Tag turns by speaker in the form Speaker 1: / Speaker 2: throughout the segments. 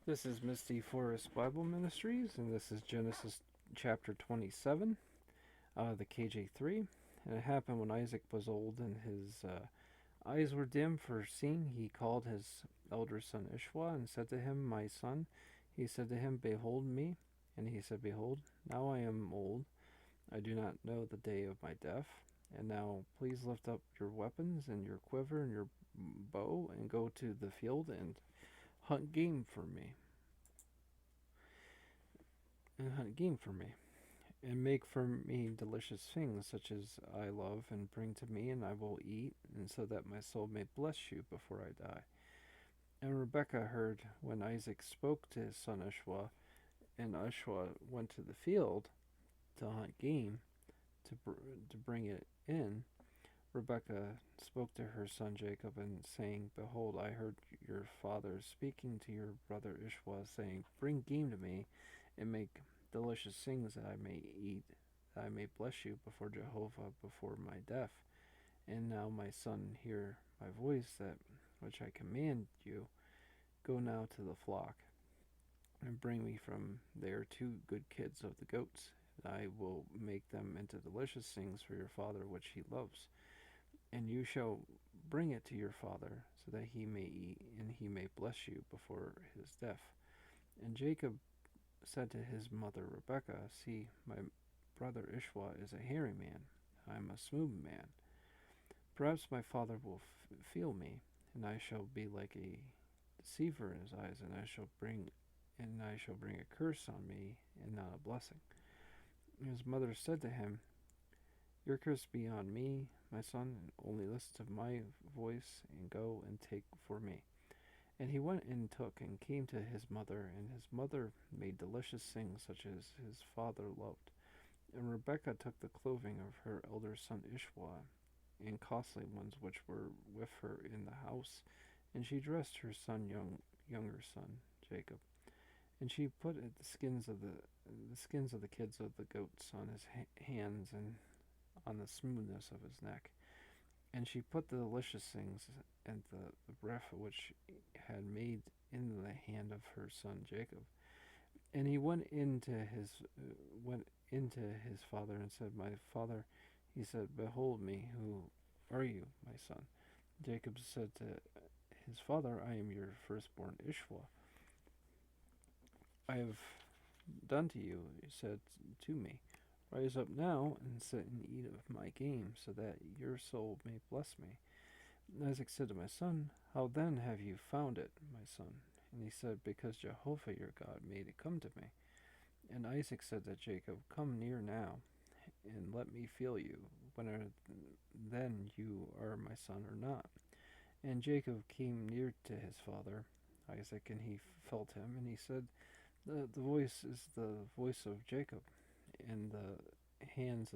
Speaker 1: This is Misty Forest Bible Ministries, and this is Genesis chapter 27, the KJ3. And it happened when Isaac was old and his eyes were dim for seeing. He called his elder son Ishwa and said to him, "My son." He said to him, "Behold me." And he said, "Behold, now I am old. I do not know the day of my death. And now please lift up your weapons and your quiver and your bow and go to the field and hunt game for me. And hunt game for me. And make for me delicious things such as I love, and bring to me, and I will eat, and so that my soul may bless you before I die." And Rebekah heard when Isaac spoke to his son Ishwa, and Ishwa went to the field to hunt game to bring it in. Rebekah spoke to her son Jacob, and saying, "Behold, I heard your father speaking to your brother Ishwa, saying, Bring game to me, and make delicious things that I may eat, that I may bless you before Jehovah before my death. And now, my son, hear my voice, that which I command you. Go now to the flock, and bring me from there 2 good kids of the goats. And I will make them into delicious things for your father, which he loves. And you shall bring it to your father, so that he may eat, and he may bless you before his death." And Jacob said to his mother Rebekah, "See, my brother Ishwa is a hairy man. I am a smooth man. Perhaps my father will feel me, and I shall be like a deceiver in his eyes, and I shall bring a curse on me, and not a blessing." And his mother said to him, "Your curse be on me, my son, and only listen to my voice, and go and take for me." And he went and took, and came to his mother, and his mother made delicious things such as his father loved. And Rebekah took the clothing of her elder son Ishwa, and costly ones which were with her in the house, and she dressed her younger son Jacob. And she put the skins of the kids of the goats on his hands, and on the smoothness of his neck. And she put the delicious things and the breath which had made in the hand of her son Jacob. And he went into his father and said, "My father." He said, "Behold me, who are you, my son?" Jacob said to his father, "I am your firstborn Ishwa. I have done to you," he said to me. "Rise up now and sit and eat of my game, so that your soul may bless me." And Isaac said to my son, "How then have you found it, my son?" And he said, "Because Jehovah your God made it come to me." And Isaac said to Jacob, "Come near now, and let me feel you, whether then you are my son or not." And Jacob came near to his father Isaac, and he felt him, and he said, the voice is the voice of Jacob, and the hands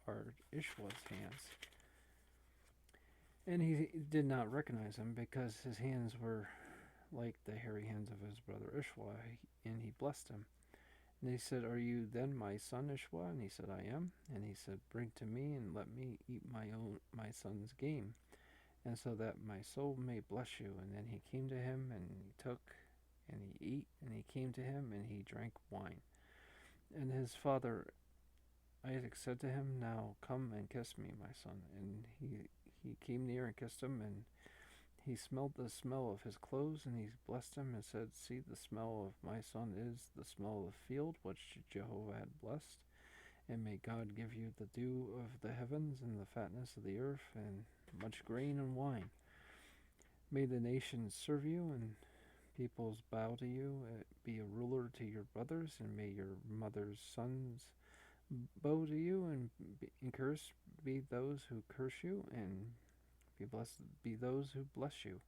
Speaker 1: are Ishwa's hands." And he did not recognize him, because his hands were like the hairy hands of his brother Ishwa, and he blessed him. And he said, "Are you then my son Ishwa?" And he said, "I am." And he said, "Bring to me, and let me eat my son's game, and so that my soul may bless you." And then he came to him, and he took, and he ate, and he came to him, and he drank wine. And his father Isaac said to him, "Now come and kiss me, my son." And he came near and kissed him, and he smelled the smell of his clothes, and he blessed him and said, "See, the smell of my son is the smell of the field which Jehovah had blessed. And may God give you the dew of the heavens, and the fatness of the earth, and much grain and wine. May the nations serve you, and peoples bow to you. Be a ruler to your brothers, and may your mother's sons bow to you, and cursed be those who curse you, and be blessed be those who bless you."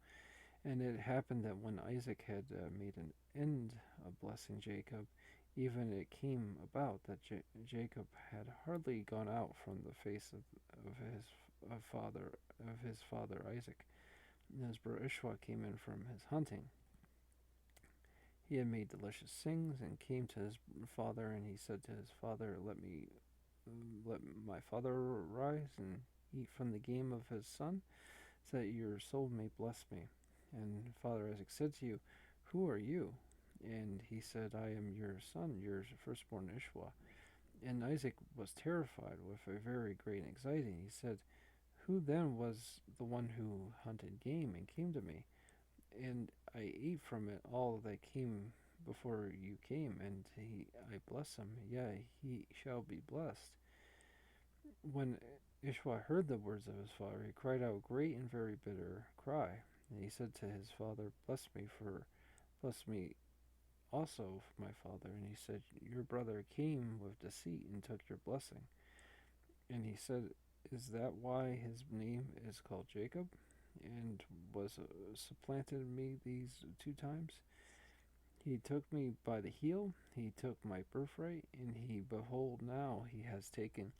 Speaker 1: And it happened that when Isaac had made an end of blessing Jacob, even it came about that Jacob had hardly gone out from the face of his father Isaac. And his brother Ishwa came in from his hunting. He had made delicious things, and came to his father, and he said to his father, let my father rise and eat from the game of his son, so that your soul may bless me." And Father Isaac said to you, Who are you? And he said, I am your son, your firstborn Ishwa. And Isaac was terrified with a very great anxiety. He said, Who then was the one who hunted game and came to me? And I ate from it all that came before you came, and I bless him. Yeah, he shall be blessed. When Ishwa heard the words of his father, he cried out a great and very bitter cry. And he said to his father, bless me also, my father. And he said, Your brother came with deceit and took your blessing. And he said, Is that why his name is called Jacob? And was supplanted me these 2 times? He took me by the heel, he took my birthright, and behold, now he has taken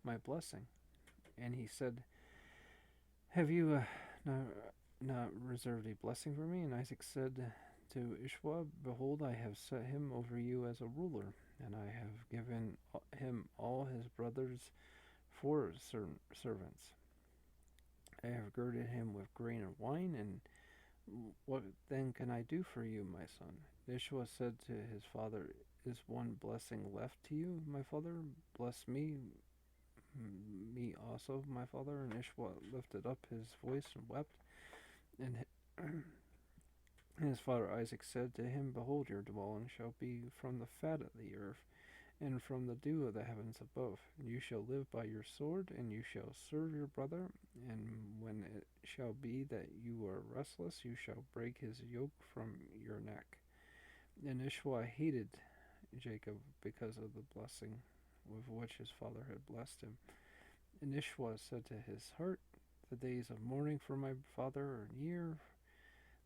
Speaker 1: my blessing. And he said, Have you not, not reserved a blessing for me? And Isaac said to Ishwa, Behold, I have set him over you as a ruler, and I have given him all his brothers for servants. I have girded him with grain and wine, and what then can I do for you, my son? Ishwa said to his father, Is one blessing left to you, my father? Bless me also, my father. And Ishwa lifted up his voice and wept. And his father Isaac said to him, Behold, your dwelling shall be from the fat of the earth, and from the dew of the heavens above. You shall live by your sword, and you shall serve your brother. And when it shall be that you are restless, you shall break his yoke from your neck. And Ishwa hated Jacob because of the blessing with which his father had blessed him. And Ishwa said to his heart, The days of mourning for my father are near.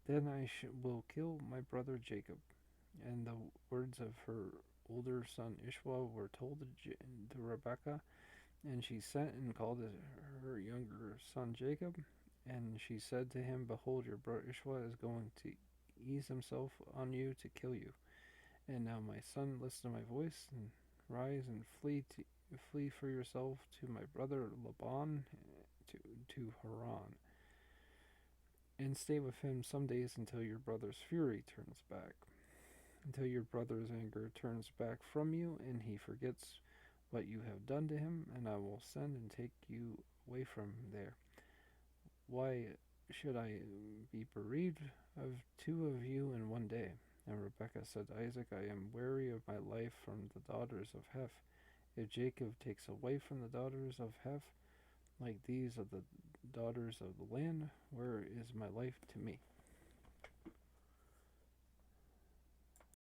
Speaker 1: Then I will kill my brother Jacob. And the words of her older son Ishwa were told to Rebekah, and she sent and called her younger son Jacob. And she said to him, Behold, your brother Ishwa is going to ease himself on you to kill you. And now, my son, listen to my voice, and rise and flee for yourself to my brother Laban to Haran, and stay with him some days until your brother's fury turns back, until your brother's anger turns back from you, and he forgets what you have done to him, and I will send and take you away from there. Why should I be bereaved of 2 of you in one day? And Rebekah said to Isaac, I am weary of my life from the daughters of Heth. If Jacob takes away from the daughters of Heth, like these of the daughters of the land, where is my life to me?